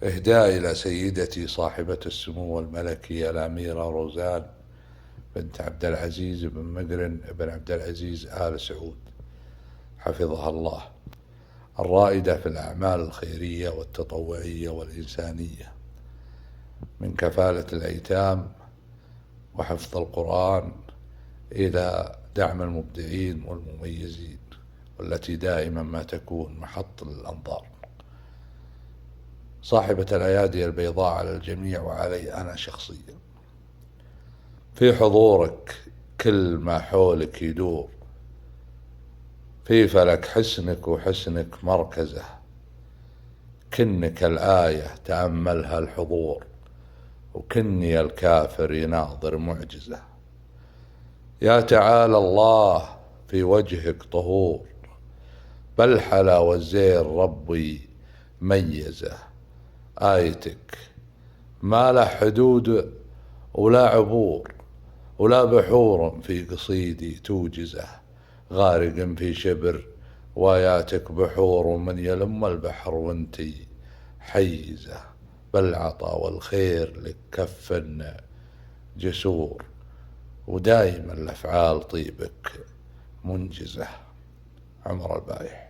إهداء إلى سيدتي صاحبة السمو الملكي الأميرة روزان بنت عبد العزيز بن مقرن بن عبد العزيز آل سعود حفظها الله، الرائدة في الأعمال الخيرية والتطوعية والإنسانية، من كفالة الأيتام وحفظ القرآن إلى دعم المبدعين والمميزين، والتي دائما ما تكون محط للأنظار. صاحبة الأيادي البيضاء على الجميع وعلي أنا شخصيا. في حضورك كل ما حولك يدور، في فلك حسنك وحسنك مركزه، كنك الآية تأملها الحضور، وكني الكافر يناظر معجزة. يا تعالى الله في وجهك طهور، بالحلا والزير ربي ميزه، آيتك ما له حدود ولا عبور، ولا بحور في قصيدي توجزه، غارق في شبر وآياتك بحور، ومن يلم البحر وانتي حيزه، بالعطا والخير لك كف جسور، ودايما الأفعال طيبك منجزة. عمر البايح.